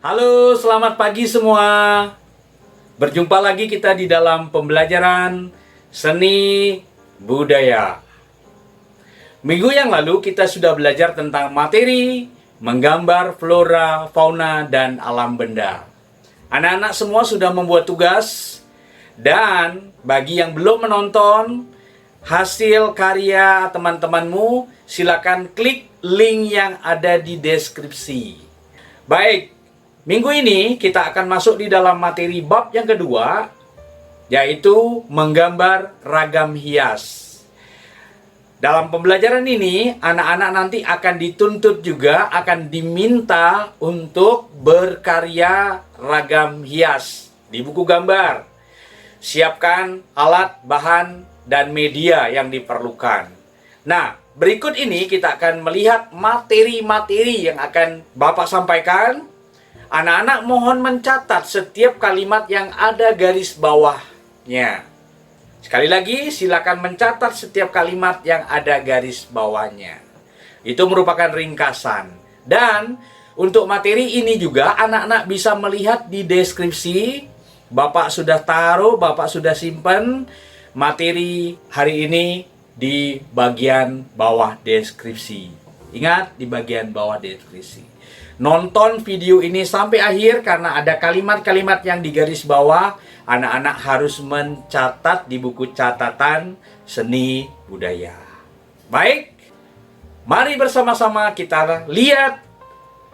Halo, selamat pagi semua. Berjumpa lagi kita di dalam pembelajaran seni budaya. Minggu yang lalu kita sudah belajar tentang materi menggambar flora, fauna, dan alam benda. Anak-anak semua sudah membuat tugas, dan bagi yang belum menonton hasil karya teman-temanmu, silakan klik link yang ada di deskripsi. Baik, minggu ini kita akan masuk di dalam materi bab yang kedua, yaitu menggambar ragam hias. Dalam pembelajaran ini, anak-anak nanti akan dituntut juga, akan diminta untuk berkarya ragam hias di buku gambar. Siapkan alat, bahan, dan media yang diperlukan. Nah, berikut ini kita akan melihat materi-materi yang akan Bapak sampaikan. Anak-anak mohon mencatat setiap kalimat yang ada garis bawahnya. Sekali lagi, silakan mencatat setiap kalimat yang ada garis bawahnya. Itu merupakan ringkasan. Dan untuk materi ini juga anak-anak bisa melihat di deskripsi. Bapak sudah taruh, Bapak sudah simpan materi hari ini di bagian bawah deskripsi. Ingat, di bagian bawah deskripsi. Nonton video ini sampai akhir karena ada kalimat-kalimat yang di garis bawah. Anak-anak harus mencatat di buku catatan seni budaya. Baik, mari bersama-sama kita lihat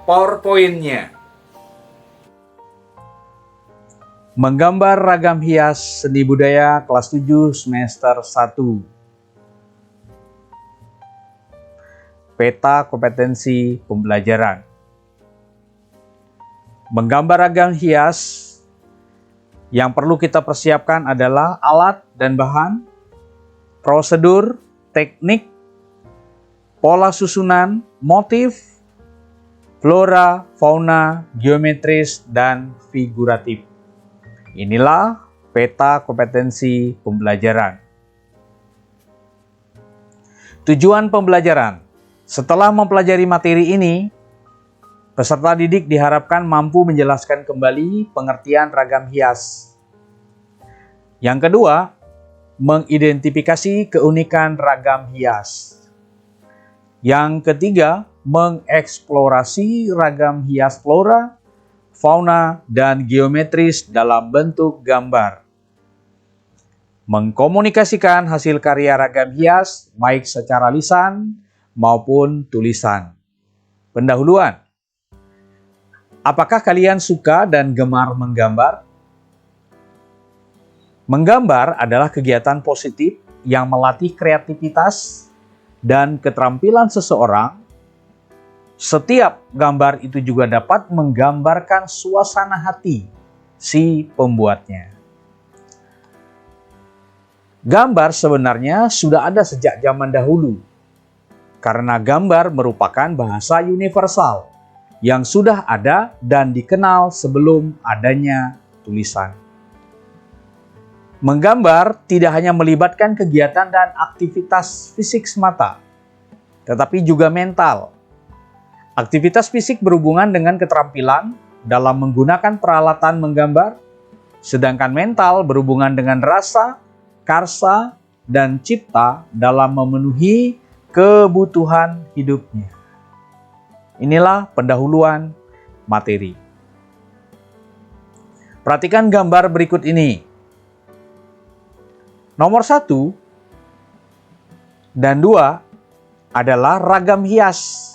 PowerPoint-nya. Menggambar ragam hias seni budaya kelas 7 semester 1. Peta kompetensi pembelajaran. Menggambar ragam hias yang perlu kita persiapkan adalah alat dan bahan, prosedur, teknik, pola susunan, motif, flora, fauna, geometris, dan figuratif. Inilah peta kompetensi pembelajaran. Tujuan pembelajaran. Setelah mempelajari materi ini, peserta didik diharapkan mampu menjelaskan kembali pengertian ragam hias. Yang kedua, mengidentifikasi keunikan ragam hias. Yang ketiga, mengeksplorasi ragam hias flora, fauna, dan geometris dalam bentuk gambar. Mengkomunikasikan hasil karya ragam hias baik secara lisan maupun tulisan. Pendahuluan. Apakah kalian suka dan gemar menggambar? Menggambar adalah kegiatan positif yang melatih kreativitas dan keterampilan seseorang. Setiap gambar itu juga dapat menggambarkan suasana hati si pembuatnya. Gambar sebenarnya sudah ada sejak zaman dahulu, karena gambar merupakan bahasa universal yang sudah ada dan dikenal sebelum adanya tulisan. Menggambar tidak hanya melibatkan kegiatan dan aktivitas fisik semata, tetapi juga mental. Aktivitas fisik berhubungan dengan keterampilan dalam menggunakan peralatan menggambar, sedangkan mental berhubungan dengan rasa, karsa, dan cipta dalam memenuhi kebutuhan hidupnya. Inilah pendahuluan materi. Perhatikan gambar berikut ini. Nomor 1 dan 2 adalah ragam hias.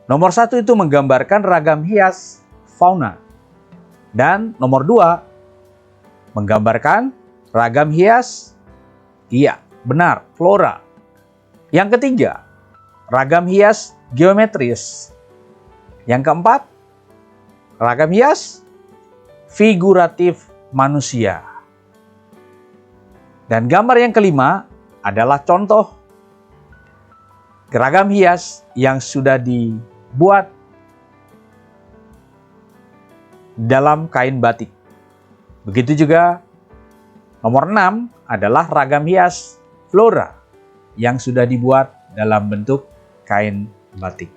Nomor 1 itu menggambarkan ragam hias fauna. Dan nomor 2 menggambarkan ragam hias, iya, benar, flora. Yang ketiga, ragam hias geometris. Yang keempat, ragam hias figuratif manusia. Dan gambar yang kelima adalah contoh ragam hias yang sudah dibuat dalam kain batik. Begitu juga nomor 6 adalah ragam hias flora yang sudah dibuat dalam bentuk kain batik.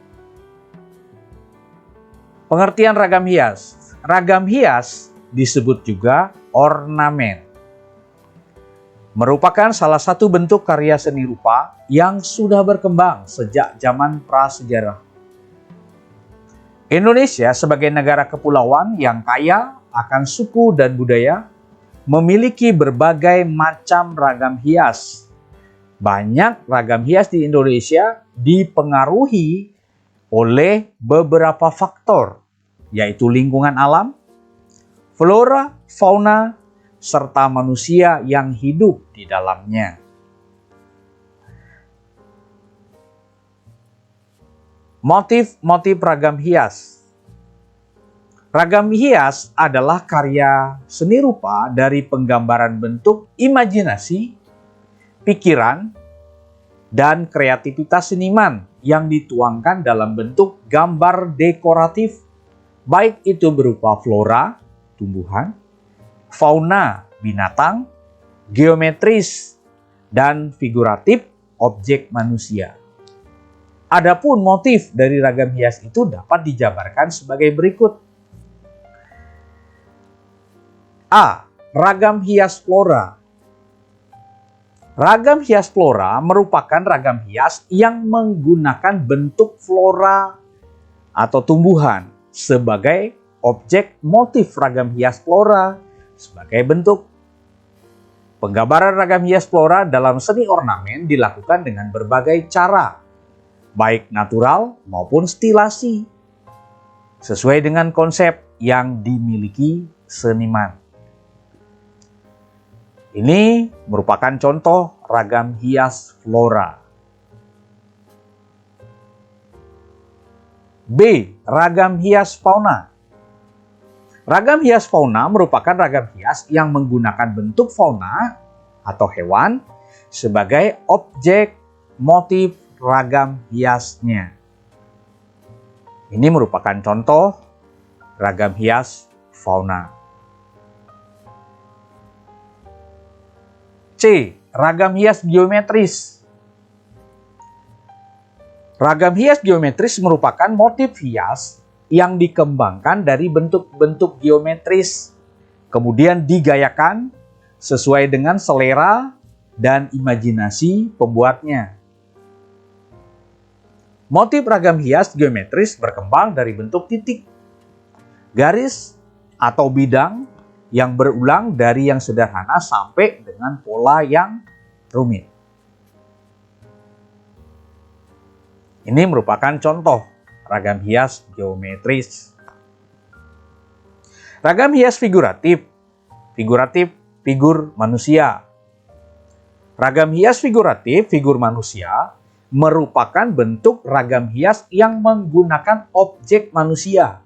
Pengertian ragam hias. Ragam hias disebut juga ornamen. Merupakan salah satu bentuk karya seni rupa yang sudah berkembang sejak zaman prasejarah. Indonesia sebagai negara kepulauan yang kaya akan suku dan budaya memiliki berbagai macam ragam hias. Banyak ragam hias di Indonesia dipengaruhi oleh beberapa faktor, yaitu lingkungan alam, flora, fauna, serta manusia yang hidup di dalamnya. Motif-motif ragam hias. Ragam hias adalah karya seni rupa dari penggambaran bentuk imajinasi, pikiran, dan kreativitas seniman yang dituangkan dalam bentuk gambar dekoratif, baik itu berupa flora, tumbuhan, fauna, binatang, geometris, dan figuratif, objek manusia. Adapun motif dari ragam hias itu dapat dijabarkan sebagai berikut. A. Ragam hias flora. Ragam hias flora merupakan ragam hias yang menggunakan bentuk flora atau tumbuhan sebagai objek motif ragam hias flora sebagai bentuk. Penggambaran ragam hias flora dalam seni ornamen dilakukan dengan berbagai cara, baik natural maupun stilasi, sesuai dengan konsep yang dimiliki seniman. Ini merupakan contoh ragam hias flora. B. Ragam hias fauna. Ragam hias fauna merupakan ragam hias yang menggunakan bentuk fauna atau hewan sebagai objek motif ragam hiasnya. Ini merupakan contoh ragam hias fauna. C. Ragam hias geometris. Ragam hias geometris merupakan motif hias yang dikembangkan dari bentuk-bentuk geometris, kemudian digayakan sesuai dengan selera dan imajinasi pembuatnya. Motif ragam hias geometris berkembang dari bentuk titik, garis, atau bidang yang berulang dari yang sederhana sampai dengan pola yang rumit. Ini merupakan contoh ragam hias geometris. Ragam hias figuratif. Figuratif, figur manusia. Ragam hias figuratif, figur manusia, merupakan bentuk ragam hias yang menggunakan objek manusia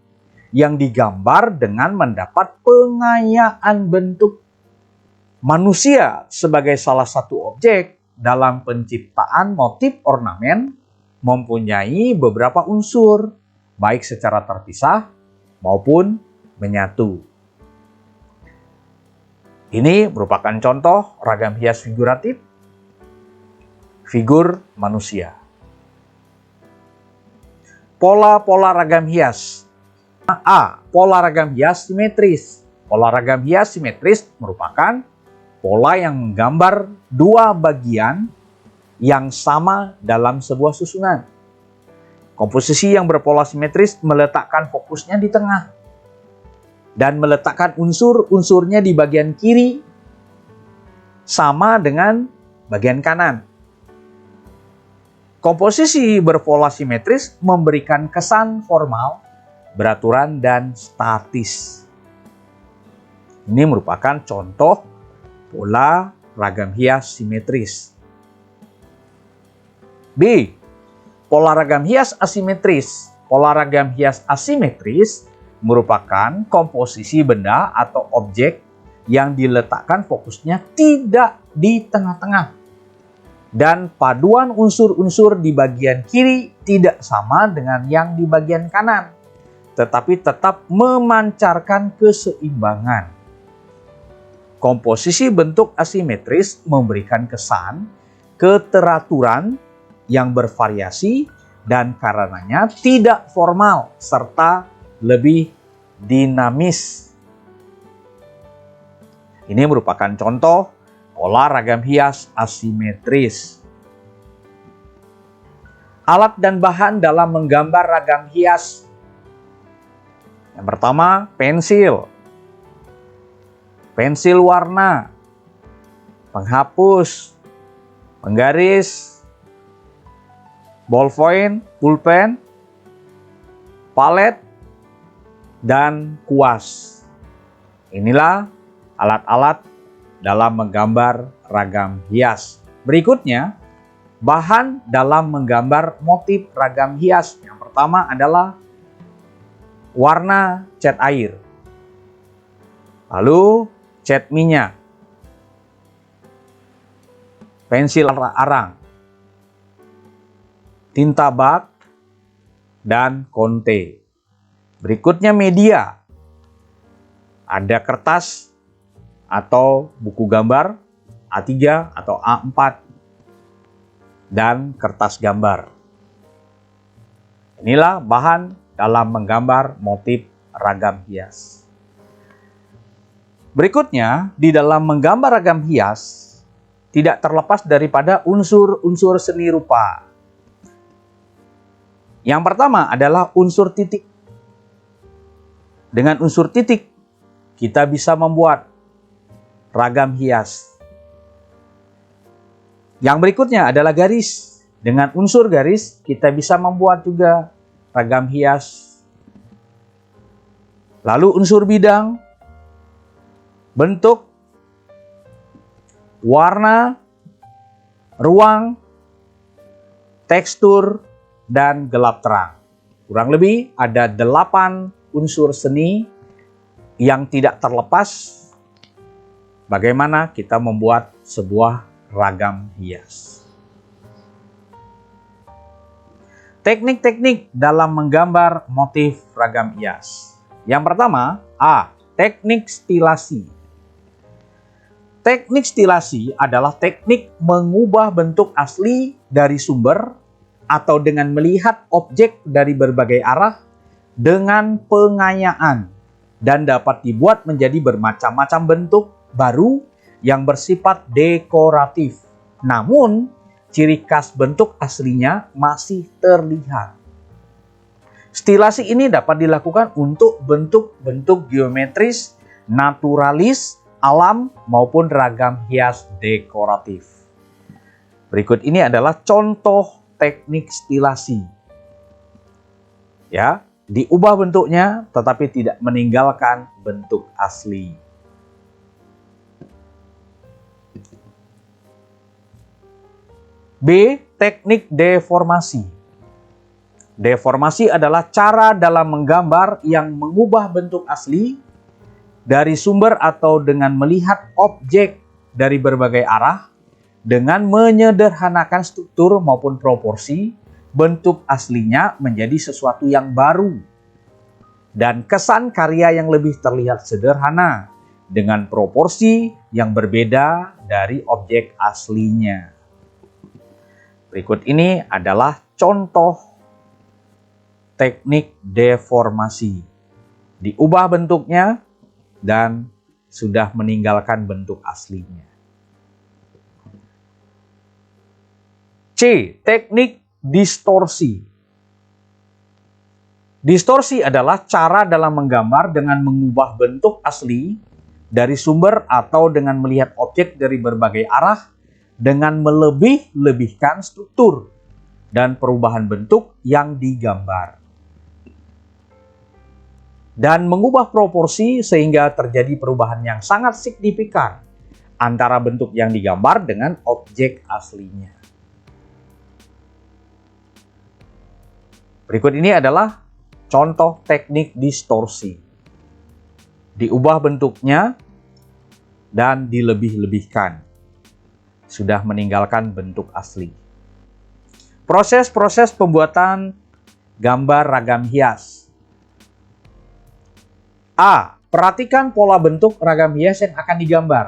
yang digambar dengan mendapat pengayaan bentuk manusia sebagai salah satu objek dalam penciptaan motif ornamen mempunyai beberapa unsur, baik secara terpisah maupun menyatu. Ini merupakan contoh ragam hias figuratif, figur manusia. Pola-pola ragam hias. A. Pola ragam hias simetris. Pola ragam hias simetris merupakan pola yang menggambar dua bagian yang sama dalam sebuah susunan. Komposisi yang berpola simetris meletakkan fokusnya di tengah dan meletakkan unsur-unsurnya di bagian kiri sama dengan bagian kanan. Komposisi berpola simetris memberikan kesan formal, beraturan, dan statis. Ini merupakan contoh pola ragam hias simetris. B. Pola ragam hias asimetris. Pola ragam hias asimetris merupakan komposisi benda atau objek yang diletakkan fokusnya tidak di tengah-tengah. Dan paduan unsur-unsur di bagian kiri tidak sama dengan yang di bagian kanan, tetapi tetap memancarkan keseimbangan. Komposisi bentuk asimetris memberikan kesan keteraturan yang bervariasi dan karenanya tidak formal serta lebih dinamis. Ini merupakan contoh pola ragam hias asimetris. Alat dan bahan dalam menggambar ragam hias. Yang pertama, pensil. Pensil warna, penghapus, penggaris, ballpoint, pulpen, palet, dan kuas. Inilah alat-alat dalam menggambar ragam hias. Berikutnya, bahan dalam menggambar motif ragam hias. Yang pertama adalah warna cat air, lalu cat minyak, pensil arang, tinta bak, dan konte. Berikutnya media. Ada kertas atau buku gambar A3 atau A4 dan kertas gambar. Inilah bahan dalam menggambar motif ragam hias. Berikutnya, di dalam menggambar ragam hias tidak terlepas daripada unsur-unsur seni rupa. Yang pertama adalah unsur titik. Dengan unsur titik, kita bisa membuat ragam hias. Yang berikutnya adalah garis. Dengan unsur garis, kita bisa membuat juga ragam hias. Lalu unsur bidang, bentuk, warna, ruang, tekstur, dan gelap terang. Kurang lebih ada 8 unsur seni yang tidak terlepas bagaimana kita membuat sebuah ragam hias. Teknik-teknik dalam menggambar motif ragam hias. Yang pertama, A. Teknik stilasi. Teknik stilasi adalah teknik mengubah bentuk asli dari sumber atau dengan melihat objek dari berbagai arah dengan pengayaan dan dapat dibuat menjadi bermacam-macam bentuk baru yang bersifat dekoratif. Namun, ciri khas bentuk aslinya masih terlihat. Stilasi ini dapat dilakukan untuk bentuk-bentuk geometris, naturalis, alam maupun ragam hias dekoratif. Berikut ini adalah contoh teknik stilasi. Ya, diubah bentuknya tetapi tidak meninggalkan bentuk asli. B. Teknik deformasi. Deformasi adalah cara dalam menggambar yang mengubah bentuk asli dari sumber atau dengan melihat objek dari berbagai arah dengan menyederhanakan struktur maupun proporsi bentuk aslinya menjadi sesuatu yang baru dan kesan karya yang lebih terlihat sederhana dengan proporsi yang berbeda dari objek aslinya. Berikut ini adalah contoh teknik deformasi. Diubah bentuknya dan sudah meninggalkan bentuk aslinya. C. Teknik distorsi. Distorsi adalah cara dalam menggambar dengan mengubah bentuk asli dari sumber atau dengan melihat objek dari berbagai arah dengan melebih-lebihkan struktur dan perubahan bentuk yang digambar. Dan mengubah proporsi sehingga terjadi perubahan yang sangat signifikan antara bentuk yang digambar dengan objek aslinya. Berikut ini adalah contoh teknik distorsi. Diubah bentuknya dan dilebih-lebihkan. Sudah meninggalkan bentuk asli. Proses-proses pembuatan gambar ragam hias. A. Perhatikan pola bentuk ragam hias yang akan digambar.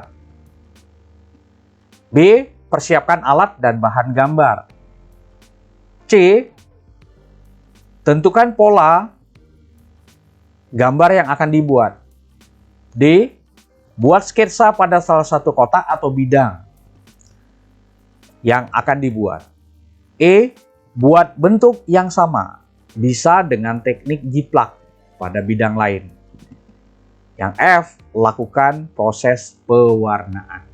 B. Persiapkan alat dan bahan gambar. C. Tentukan pola gambar yang akan dibuat. D. Buat sketsa pada salah satu kotak atau bidang yang akan dibuat. E. Buat bentuk yang sama, bisa dengan teknik jiplak pada bidang lain. Yang F. Lakukan proses pewarnaan.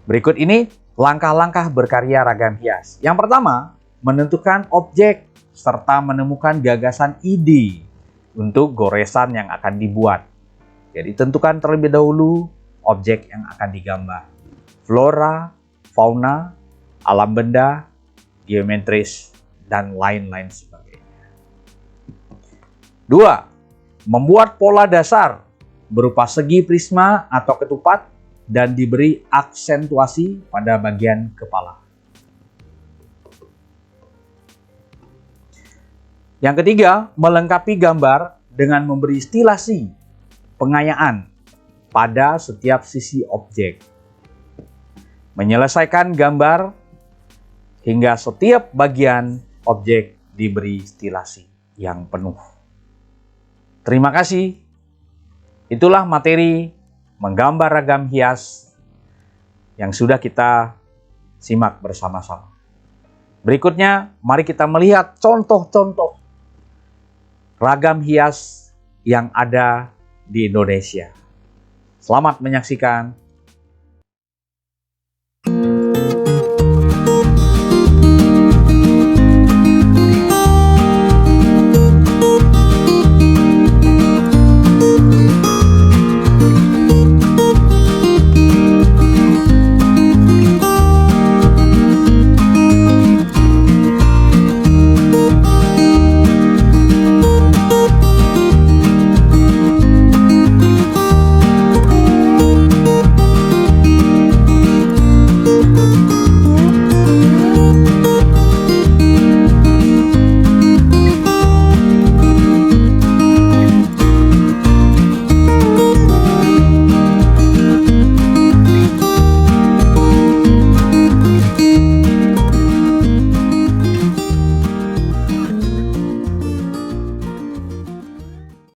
Berikut ini langkah-langkah berkarya ragam hias. Yang pertama, menentukan objek serta menemukan gagasan ide untuk goresan yang akan dibuat. Jadi tentukan terlebih dahulu objek yang akan digambar. Flora, fauna, alam benda, geometris, dan lain-lain sebagainya. 2. Membuat pola dasar berupa segi prisma atau ketupat dan diberi aksentuasi pada bagian kepala. Yang ketiga, melengkapi gambar dengan memberi stilasi, pengayaan pada setiap sisi objek. Menyelesaikan gambar hingga setiap bagian objek diberi stilasi yang penuh. Terima kasih. Itulah materi menggambar ragam hias yang sudah kita simak bersama-sama. Berikutnya, mari kita melihat contoh-contoh ragam hias yang ada di Indonesia. Selamat menyaksikan